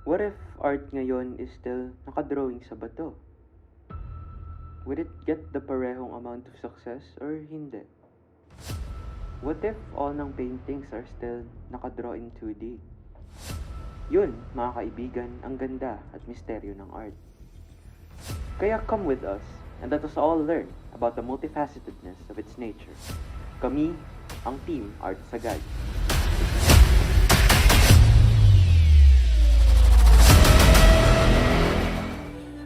What if art ngayon is still nakadrawing sa bato? Would it get the parehong amount of success or hindi? What if all ng paintings are still nakadraw in 2D? Yun, mga kaibigan, ang ganda at misteryo ng art. Kaya come with us and let us all learn about the multifacetedness of its nature. Kami, ang Team Art Sagad.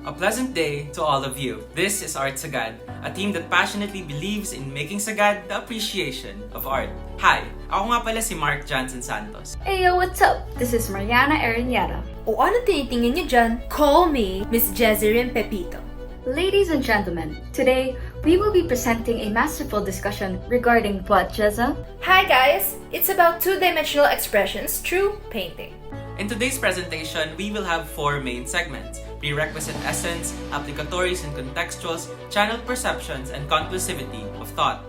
A pleasant day to all of you. This is Art Sagad, a team that passionately believes in making Sagad the appreciation of art. Hi, ako nga pala si Mark Johnson Santos. Hey yo, what's up? This is Mariana Arinyara. O ano tinitingin niyo dyan? Call me Miss Jezreel Pepito. Ladies and gentlemen, today we will be presenting a masterful discussion regarding what, Jezza? Hi guys! It's about two-dimensional expressions through painting. In today's presentation, we will have 4 main segments: prerequisite essence, applicatories and contextuals, channeled perceptions, and conclusivity of thought.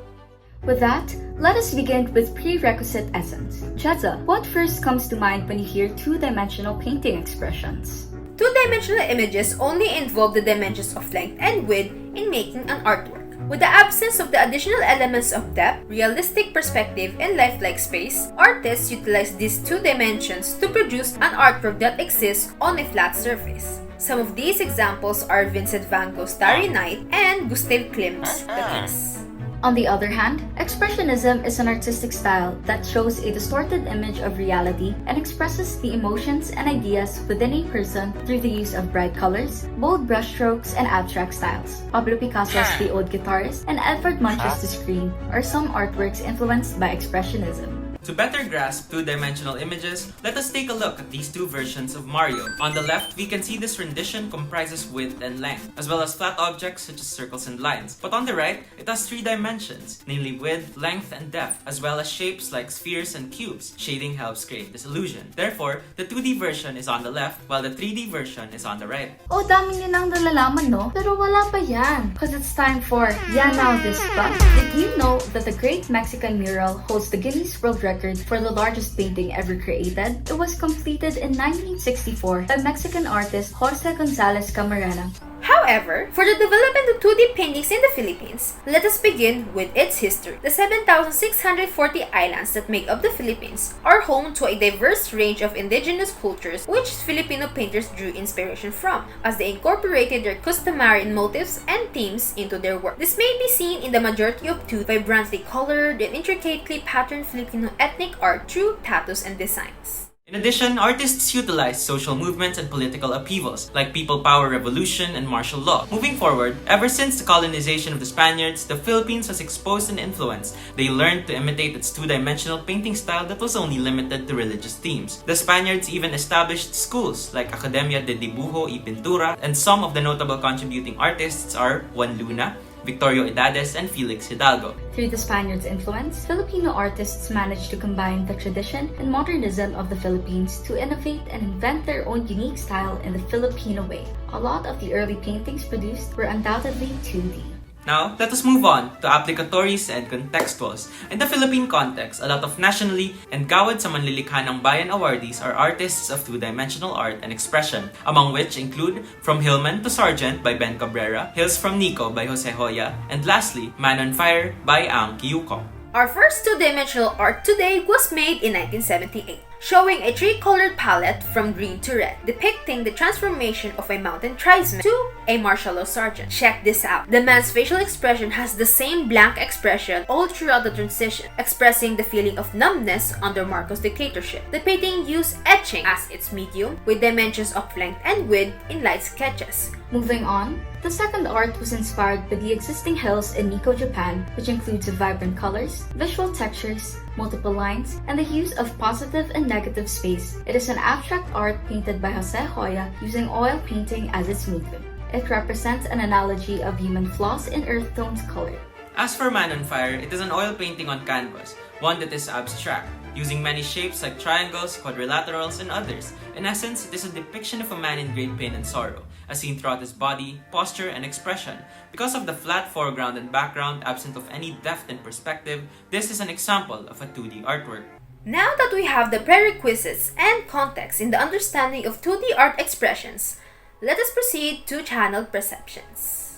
With that, let us begin with prerequisite essence. Jezza, what first comes to mind when you hear two-dimensional painting expressions? Two-dimensional images only involve the dimensions of length and width in making an artwork. With the absence of the additional elements of depth, realistic perspective, and lifelike space, artists utilize these two dimensions to produce an artwork that exists on a flat surface. Some of these examples are Vincent van Gogh's Starry Night and Gustav Klimt's The Kiss. On the other hand, expressionism is an artistic style that shows a distorted image of reality and expresses the emotions and ideas within a person through the use of bright colors, bold brushstrokes, and abstract styles. Pablo Picasso's The Old Guitarist and Edvard Munch's The Scream are some artworks influenced by expressionism. To better grasp two-dimensional images, let us take a look at these two versions of Mario. On the left, we can see this rendition comprises width and length, as well as flat objects such as circles and lines. But on the right, it has 3 dimensions, namely width, length, and depth, as well as shapes like spheres and cubes. Shading helps create this illusion. Therefore, the 2D version is on the left, while the 3D version is on the right. Oh, dami niyo nang nalalaman, no? Pero wala pa yan. Cause it's time for Yeah Now This Stuff. Did you know that the Great Mexican Mural holds the Guinness World Record for the largest painting ever created? It was completed in 1964 by Mexican artist Jose Gonzalez Camarena. However, for the development of 2D paintings in the Philippines, let us begin with its history. The 7,640 islands that make up the Philippines are home to a diverse range of indigenous cultures which Filipino painters drew inspiration from, as they incorporated their customary motifs and themes into their work. This may be seen in the majority of two vibrantly colored and intricately patterned Filipino ethnic art through tattoos and designs. In addition, artists utilized social movements and political upheavals, like People Power Revolution and martial law. Moving forward, ever since the colonization of the Spaniards, the Philippines was exposed and influenced. They learned to imitate its two-dimensional painting style that was only limited to religious themes. The Spaniards even established schools like Academia de Dibujo y Pintura, and some of the notable contributing artists are Juan Luna, Victorio Edades, and Felix Hidalgo. Through the Spaniards' influence, Filipino artists managed to combine the tradition and modernism of the Philippines to innovate and invent their own unique style in the Filipino way. A lot of the early paintings produced were undoubtedly 2D. Now, let us move on to applicatories and contextuals. In the Philippine context, a lot of nationally and Gawad sa Manlilikha ng Bayan awardees are artists of two-dimensional art and expression, among which include From Hillman to Sergeant by Ben Cabrera, Hills from Nico by Jose Hoya, and lastly, Man on Fire by Ang Kiyuko. Our first two-dimensional art today was made in 1978, showing a 3-colored palette from green to red, depicting the transformation of a mountain tribesman to a martial law sergeant. Check this out. The man's facial expression has the same blank expression all throughout the transition, expressing the feeling of numbness under Marcos' dictatorship. The painting used etching as its medium, with dimensions of length and width in light sketches. Moving on, the second art was inspired by the existing hills in Nikko, Japan, which includes vibrant colors, visual textures, multiple lines, and the use of positive and negative space. It is an abstract art painted by Jose Hoya using oil painting as its medium. It represents an analogy of human flaws in earth tones color. As for Man on Fire, it is an oil painting on canvas, one that is abstract, using many shapes like triangles, quadrilaterals, and others. In essence, it is a depiction of a man in great pain and sorrow, as seen throughout his body, posture, and expression. Because of the flat foreground and background absent of any depth and perspective, this is an example of a 2D artwork. Now that we have the prerequisites and context in the understanding of 2D art expressions, let us proceed to channel perceptions.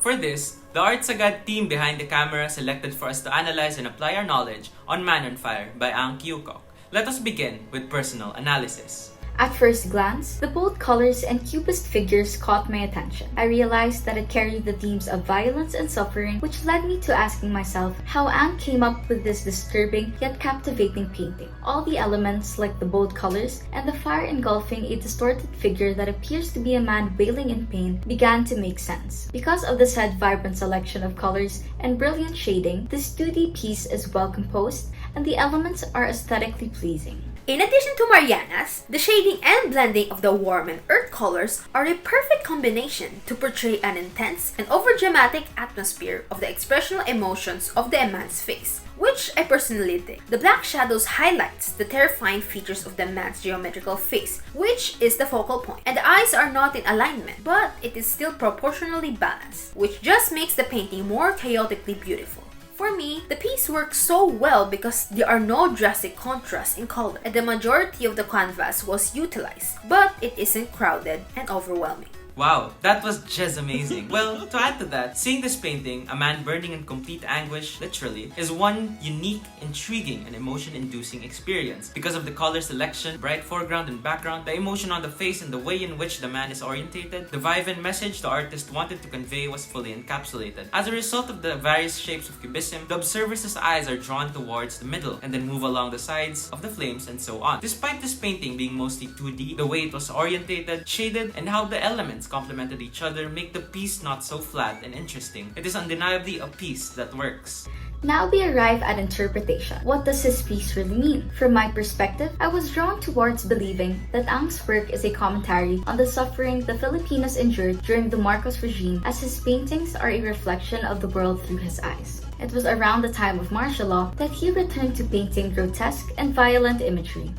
For this, the Art Sagad team behind the camera selected for us to analyze and apply our knowledge on Man on Fire by Ang Kyukok. Let us begin with personal analysis. At first glance, the bold colors and cubist figures caught my attention. I realized that it carried the themes of violence and suffering, which led me to asking myself how Ang came up with this disturbing yet captivating painting. All the elements, like the bold colors and the fire engulfing a distorted figure that appears to be a man wailing in pain, began to make sense. Because of the said vibrant selection of colors and brilliant shading, this 2D piece is well composed and the elements are aesthetically pleasing. In addition to Mariana's, the shading and blending of the warm and earth colors are a perfect combination to portray an intense and overdramatic atmosphere of the expressional emotions of the man's face, which I personally dig. The black shadows highlights the terrifying features of the man's geometrical face, which is the focal point, and the eyes are not in alignment, but it is still proportionally balanced, which just makes the painting more chaotically beautiful. For me, the piece works so well because there are no drastic contrasts in color, and the majority of the canvas was utilized, but it isn't crowded and overwhelming. Wow, that was just amazing. Well, to add to that, seeing this painting, a man burning in complete anguish, literally, is one unique, intriguing, and emotion-inducing experience. Because of the color selection, bright foreground and background, the emotion on the face and the way in which the man is orientated, the vibe and message the artist wanted to convey was fully encapsulated. As a result of the various shapes of cubism, the observer's eyes are drawn towards the middle and then move along the sides of the flames and so on. Despite this painting being mostly 2D, the way it was orientated, shaded, and how the elements complemented each other make the piece not so flat and interesting. It is undeniably a piece that works. Now we arrive at interpretation. What does this piece really mean? From my perspective, I was drawn towards believing that Ang's work is a commentary on the suffering the Filipinos endured during the Marcos regime, as his paintings are a reflection of the world through his eyes. It was around the time of martial law that he returned to painting grotesque and violent imagery.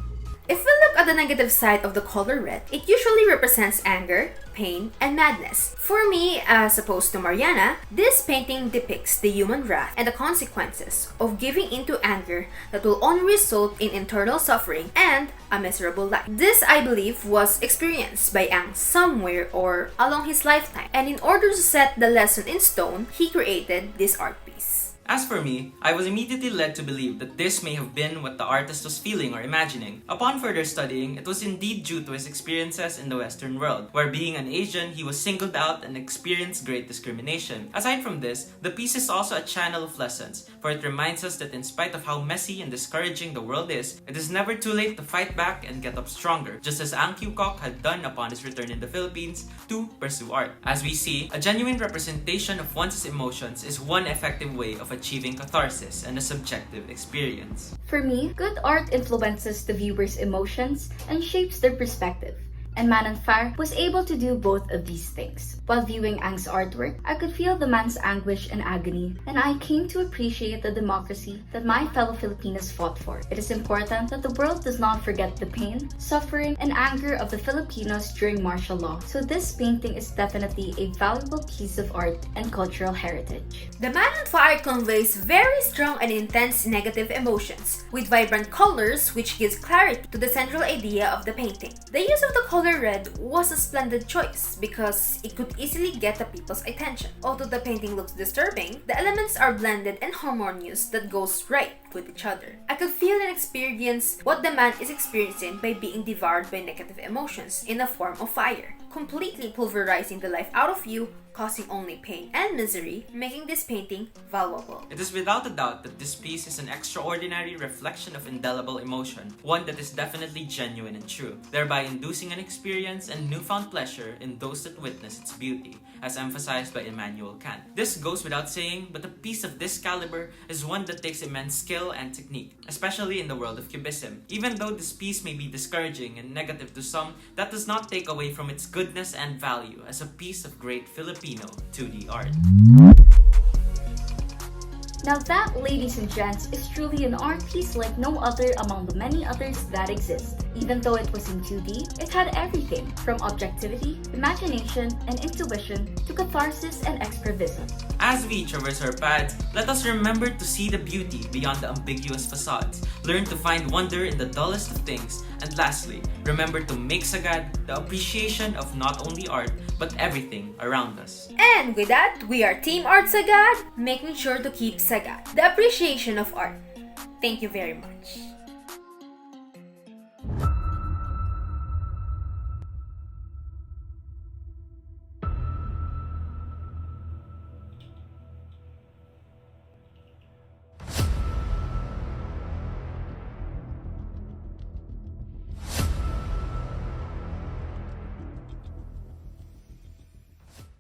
If we look at the negative side of the color red, it usually represents anger, pain, and madness. For me, as opposed to Mariana, this painting depicts the human wrath and the consequences of giving into anger that will only result in internal suffering and a miserable life. This, I believe, was experienced by Ang somewhere or along his lifetime, and in order to set the lesson in stone, he created this art piece. As for me, I was immediately led to believe that this may have been what the artist was feeling or imagining. Upon further studying, it was indeed due to his experiences in the Western world, where being an Asian, he was singled out and experienced great discrimination. Aside from this, the piece is also a channel of lessons, for it reminds us that in spite of how messy and discouraging the world is, it is never too late to fight back and get up stronger, just as Ang Kyukok had done upon his return in the Philippines to pursue art. As we see, a genuine representation of one's emotions is one effective way of achieving catharsis and a subjective experience. For me, good art influences the viewer's emotions and shapes their perspective, and Man on Fire was able to do both of these things. While viewing Ang's artwork, I could feel the man's anguish and agony, and I came to appreciate the democracy that my fellow Filipinos fought for. It is important that the world does not forget the pain, suffering, and anger of the Filipinos during martial law, so this painting is definitely a valuable piece of art and cultural heritage. The Man on Fire conveys very strong and intense negative emotions, with vibrant colors which gives clarity to the central idea of the painting. The use of the color red was a splendid choice because it could easily get the people's attention. Although the painting looks disturbing, the elements are blended and harmonious that goes right with each other. I could feel and experience what the man is experiencing by being devoured by negative emotions in the form of fire, completely pulverizing the life out of you, causing only pain and misery, making this painting valuable. It is without a doubt that this piece is an extraordinary reflection of indelible emotion, one that is definitely genuine and true, thereby inducing an experience and newfound pleasure in those that witness its beauty, as emphasized by Immanuel Kant. This goes without saying, but a piece of this caliber is one that takes immense skill and technique, especially in the world of cubism. Even though this piece may be discouraging and negative to some, that does not take away from its goodness and value as a piece of great Filipino 2D art. Now that, ladies and gents, is truly an art piece like no other among the many others that exist. Even though it was in 2D, it had everything from objectivity, imagination, and intuition to catharsis and expression. As we traverse our paths, let us remember to see the beauty beyond the ambiguous facades, learn to find wonder in the dullest of things, and lastly, remember to make Sagad the appreciation of not only art, but everything around us. And with that, we are Team Art Sagad, making sure to keep Sagad, the appreciation of art. Thank you very much.